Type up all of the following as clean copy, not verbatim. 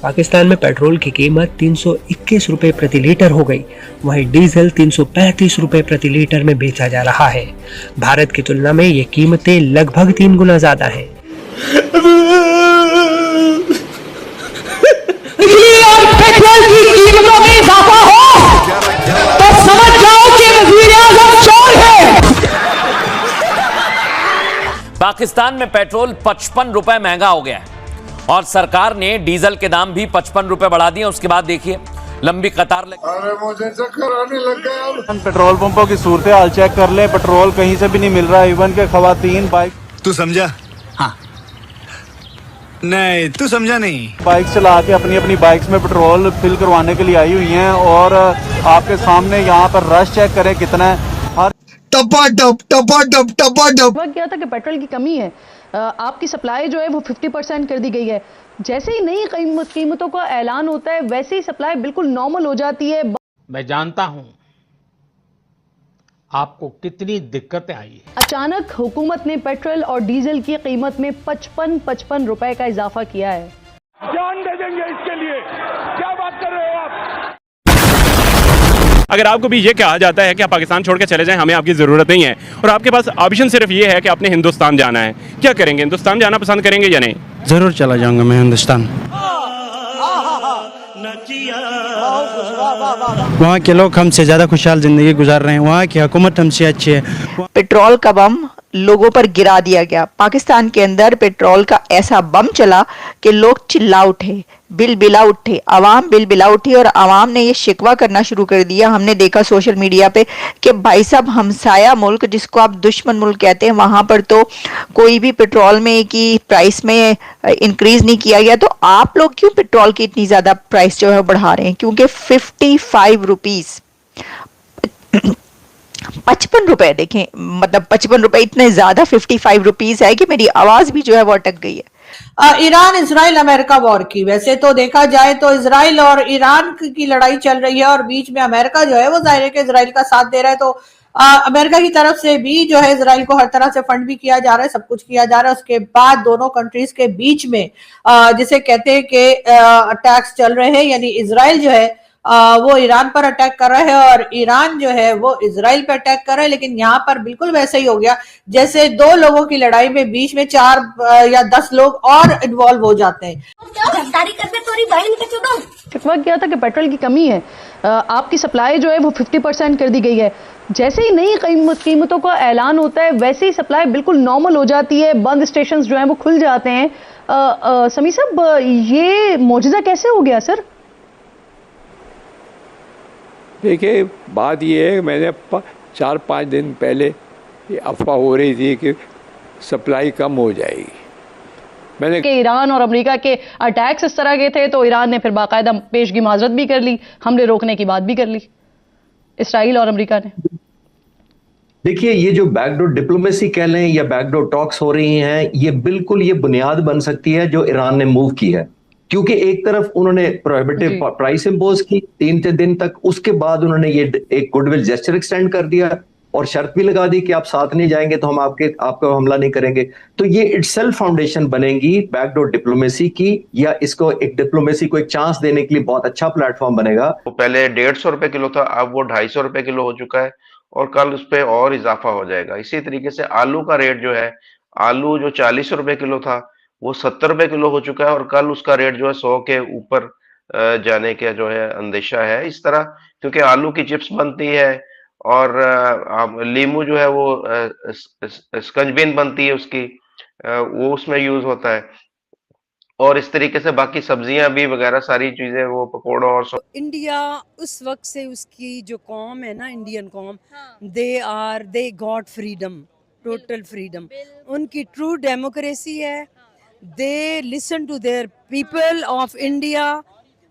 पाकिस्तान में पेट्रोल की कीमत 321 रुपए प्रति लीटर हो गई, वहीं डीजल 335 रुपए प्रति लीटर में बेचा जा रहा है। भारत की तुलना में ये कीमतें लगभग 3 गुना ज्यादा हैं। बिजली और पेट्रोल की कीमतों में इजाफा हो तो समझ जाओ कि वज़ीर-ए-आज़म चोर है। पाकिस्तान में पेट्रोल 55 रुपए महंगा हो गया है और सरकार ने डीजल के दाम भी 55 रुपए बढ़ा दिए। उसके बाद देखिए लंबी कतार लगी। अरे मुझे चक्कर आने लग गया। पेट्रोल पंपों की सूरत हाल चेक कर ले, पेट्रोल कहीं से भी नहीं मिल रहा। इवन के खवातीन बाइक, तू समझा? हाँ नहीं, तू समझा नहीं। बाइक चला के अपनी अपनी बाइक्स में पेट्रोल फिल करवाने के लिए आई हुई हैं और आपके सामने यहाँ पर रश चेक करें कितना है। हर टपाटप टपाटप टपाटप। क्या था कि पेट्रोल की कमी है, आपकी सप्लाई जो है वो 50% कर दी गई है। जैसे ही नई कीमतों का ऐलान होता है वैसे ही सप्लाई बिल्कुल नॉर्मल हो जाती है। मैं जानता हूं आपको कितनी दिक्कतें आई है। अचानक हुकूमत ने पेट्रोल और डीजल की कीमत में 55 रुपए का इजाफा किया है। जान दे देंगे इसके लिए, क्या बात कर रहे हो आप? अगर आपको भी ये कहा जाता है कि आप पाकिस्तान छोड़ के चले जाएं, हमें आपकी ज़रूरत नहीं है और आपके पास ऑप्शन सिर्फ ये है कि आपने हिंदुस्तान जाना है, क्या करेंगे? हिंदुस्तान जाना पसंद करेंगे या नहीं? जरूर चला जाऊंगा मैं हिंदुस्तान। वहाँ के लोग हमसे ज़्यादा खुशहाल ज़िंदगी गुजार रहे हैं, वहाँ की हुकूमत हमसे अच्छी है। पेट्रोल का बम लोगों पर गिरा दिया गया। पाकिस्तान के अंदर पेट्रोल का ऐसा बम चला कि लोग चिल्ला उठे, बिलबिला उठे, आवाम बिलबिला उठी और आवाम ने ये शिकवा करना शुरू कर दिया। हमने देखा सोशल मीडिया पे कि भाई साहब हमसाया मुल्क जिसको आप दुश्मन मुल्क कहते हैं वहाँ पर तो कोई भी पेट्रोल में की प्राइस में इंक्रीज नहीं किया गया, तो आप लोग क्यों पेट्रोल की इतनी ज़्यादा प्राइस जो है बढ़ा रहे हैं? क्योंकि 55 रुपीज़ 55 रुपए, देखें मतलब 55 रुपए इतने ज्यादा 55 रुपीज है कि मेरी आवाज भी जो है वो अटक गई है। ईरान इजराइल अमेरिका वॉर की, वैसे तो देखा जाए तो इजराइल और ईरान की लड़ाई चल रही है और बीच में अमेरिका जो है वो जाहिर है कि इजराइल का साथ दे रहा है, तो अमेरिका की तरफ से भी जो है इजराइल को हर तरह से फंड भी किया जा रहा है, सब कुछ किया जा रहा है। उसके बाद दोनों कंट्रीज के बीच में जिसे कहते हैं कि अटैक्स चल रहे हैं, यानी इजराइल जो है वो ईरान पर अटैक कर रहा है और ईरान जो है वो इजराइल पर अटैक कर रहा है। लेकिन यहाँ पर बिल्कुल वैसे ही हो गया जैसे दो लोगों की लड़ाई में बीच में 4 या 10 लोग और इन्वॉल्व हो जाते हैं। शिकवा क्या था कि पेट्रोल की कमी है, आपकी सप्लाई जो है वो 50% कर दी गई है। जैसे ही नई कीमतों का ऐलान होता है वैसे ही सप्लाई बिल्कुल नॉर्मल हो जाती है, बंद स्टेशन जो है वो खुल जाते हैं। समी साहब, ये मौजूदा कैसे हो गया सर? देखिए बात ये है, मैंने 4-5 दिन पहले ये अफवाह हो रही थी कि सप्लाई कम हो जाएगी। मैंने कि ईरान और अमेरिका के अटैक्स इस तरह के थे तो ईरान ने फिर बाकायदा पेशगी माजरत भी कर ली, हमले रोकने की बात भी कर ली इसराइल और अमेरिका ने। देखिए ये जो बैकडोर डिप्लोमेसी कह लें या बैकडोर टॉक्स हो रही हैं, ये बिल्कुल ये बुनियाद बन सकती है जो ईरान ने मूव की है, क्योंकि एक तरफ उन्होंने प्रोहिबिटिव प्राइस इंपोज की 3 दिन तक, उसके बाद उन्होंने ये एक गुडविल जेस्चर एक्सटेंड कर दिया और शर्त भी लगा दी कि आप साथ नहीं जाएंगे तो हम आपको हमला नहीं करेंगे। तो ये इटसेल्फ फाउंडेशन बनेगी बैकडोर डिप्लोमेसी की, या इसको एक डिप्लोमेसी को एक चांस देने के लिए बहुत अच्छा प्लेटफॉर्म बनेगा। तो पहले 150 रुपए किलो था, अब वो 250 रुपए किलो हो चुका है और कल उस पर और इजाफा हो जाएगा। इसी तरीके से आलू का रेट जो है, आलू जो 40 रुपए किलो था वो 70 रुपए किलो हो चुका है और कल उसका रेट जो है 100 के ऊपर जाने का जो है अंदेशा है। इस तरह क्योंकि आलू की चिप्स बनती है और लीमू जो है वो स्कंजबिन बनती है उसकी, वो उसमें यूज होता है और इस तरीके से बाकी सब्जियां भी वगैरह सारी चीजें वो पकौड़ों और इंडिया उस वक्त से उसकी जो कौम है ना, इंडियन कौम, they got freedom, total freedom, उनकी ट्रू डेमोक्रेसी है। They listen to their people of India.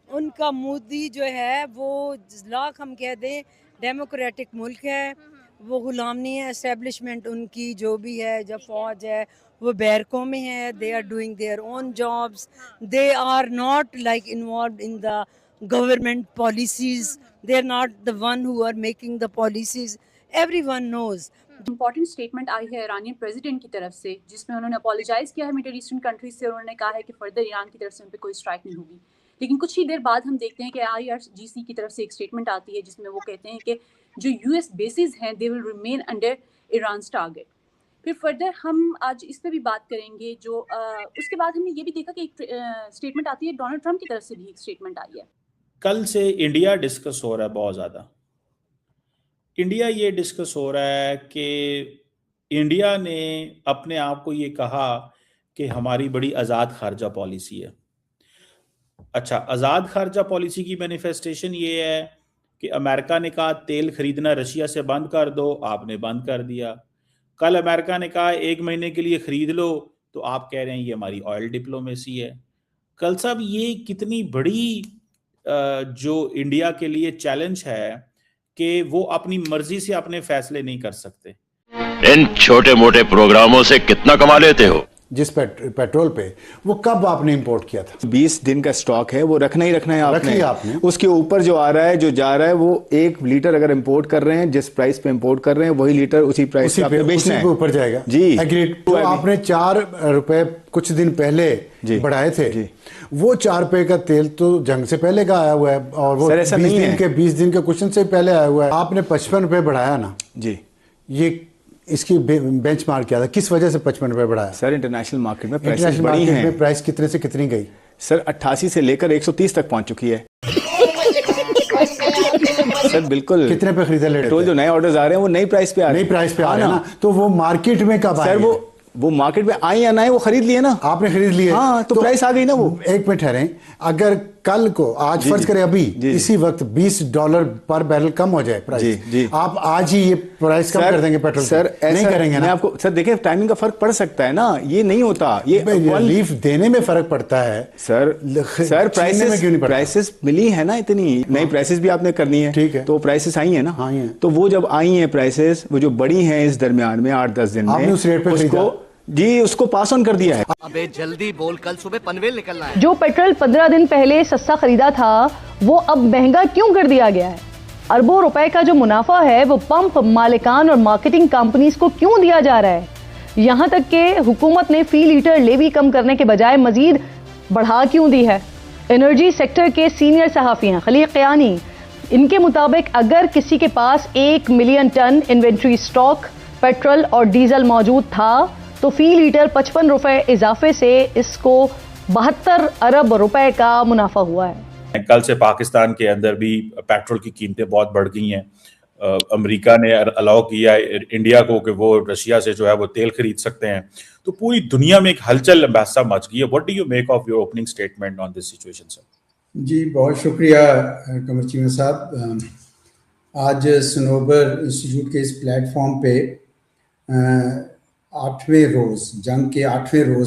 उनका मोदी जो है वो लाख हम कह दें डेमोक्रेटिक मुल्क है, वो गुलाम नहीं है। एस्टेब्लिशमेंट उनकी जो भी है, जब फौज है वो बैरकों में है, they are doing their own jobs, they are not like involve in the government policies, they are not the one who are making the policies, everyone knows. Important statement I है ईरानी प्रेसिडेंट की तरफ से जिसमें उन्होंने apologise किया है middle eastern countries से, उन्होंने कहा है कि फर्दर ईरान की तरफ से उन पर कोई स्ट्राइक नहीं होगी। लेकिन कुछ ही देर बाद हम देखते हैं कि IRGC की तरफ से एक स्टेटमेंट आती है जिसमें वो कहते हैं कि जो US बेसिस हैं they will remain under Iran's target. फिर फर्दर हम आज इस पे भी बात करेंगे। जो उसके बाद हमने ये भी देखा कि एक स्टेटमेंट आती है, डोनाल्ड ट्रंप की तरफ से भी एक स्टेटमेंट आई है। कल से इंडिया डिस्कस हो रहा है बहुत ज़्यादा। इंडिया ये डिस्कस हो रहा है कि इंडिया ने अपने आप को ये कहा कि हमारी बड़ी आज़ाद खारजा पॉलिसी है। अच्छा, आज़ाद खारजा पॉलिसी की मैनिफेस्टेशन ये है कि अमेरिका ने कहा तेल खरीदना रशिया से बंद कर दो, आपने बंद कर दिया। कल अमेरिका ने कहा 1 महीने के लिए खरीद लो, तो आप कह रहे हैं ये हमारी ऑयल डिप्लोमेसी है। कल साहब ये कितनी बड़ी जो इंडिया के लिए चैलेंज है कि वो अपनी मर्जी से अपने फैसले नहीं कर सकते। इन छोटे मोटे प्रोग्रामों से कितना कमा लेते हो? जिस पेट्रोल पे वो कब आपने इंपोर्ट किया था? 20 दिन का स्टॉक है, वो रखना ही है आपने। उसके ऊपर जो आ रहा है, जो जा रहा है, वो 1 लीटर अगर इंपोर्ट कर रहे हैं, जिस प्राइस पे इंपोर्ट कर रहे हैं वही लीटर उसी प्राइस पे आपने बेचना है। ऊपर जाएगा जी। एग्रीड। तो आपने 4 रुपए कुछ दिन पहले बढ़ाए थे जी। वो 4 रुपए का तेल तो जंग से पहले का आया हुआ है और वो 20 दिन के क्वेश्चन से पहले आया हुआ है। आपने 55 रुपए बढ़ाया ना जी। ये इसकी बेंचमार्क क्या था, किस वजह से 55 रुपए बढ़ाया? सर इंटरनेशनल मार्केट में प्राइस बढ़ी हैं। प्राइस कितने से कितनी गई? सर 88 से लेकर 130 तक पहुंच चुकी है। सर बिल्कुल। कितने पे खरीदा पेट्रोल? जो नए ऑर्डर्स आ रहे हैं वो नई प्राइस पे आ रहे हैं। नई प्राइस पे आ रहे हैं ना, तो वो मार्केट में कब आए? सर वो मार्केट में आए या ना आए, वो खरीद लिए ना आपने। खरीद लिए हाँ, तो प्राइस आ गई ना। वो एक मिनट ठहरें, अगर कल को आज फर्ज करें अभी इसी वक्त $20 पर बैरल कम हो जाए प्राइस, जी। आप आज ही ये प्राइस कम कर देंगे पेट्रोल? सर नहीं करेंगे ना। आपको सर देखिए टाइमिंग का फर्क पड़ सकता है ना, ये नहीं होता। ये रिलीफ देने में फर्क पड़ता है सर प्राइसेस मिली है ना, इतनी नई प्राइसेस भी आपने करनी है। ठीक है, तो प्राइसेस आई है ना। हाँ, तो वो जब आई है प्राइसेस, वो जो बड़ी है इस दरमियान में 8-10 दिन में, उस रेट पे जी उसको पास ऑन कर दिया है। अबे जल्दी बोल, कल सुबह पनवेल निकलना है। जो पेट्रोल 15 दिन पहले सस्ता खरीदा था वो अब महंगा क्यों कर दिया गया है? अरबों रुपए का जो मुनाफा है वो पंप मालिकान और मार्केटिंग कंपनीज को क्यों दिया जा रहा है? यहां तक कि हुकूमत ने फी लीटर लेवी कम करने के बजाय मजीद बढ़ा क्यों दी है? एनर्जी सेक्टर के सीनियर सहाफी हैं खलील क़यानी, इनके मुताबिक अगर किसी के पास 1 million ton inventory stock petrol और डीजल मौजूद था तो फी लीटर 55 रुपए इजाफे से इसको 72 अरब रुपए का मुनाफा हुआ है। कल से पाकिस्तान के अंदर भी पेट्रोल की कीमतें बहुत बढ़ गई हैं। अमेरिका ने अलाउ किया इंडिया को कि वो रशिया से जो है वो तेल खरीद सकते हैं। तो पूरी दुनिया में एक हलचल बहसा मच गई है। What do you make of your opening statement on this situation sir? जी बहुत शुक्रिया कमर चीमा साहब। आज सनोबर इंस्टीट्यूट के इस प्लेटफॉर्म पे 8वें रोज़, जंग के 8वें रोज़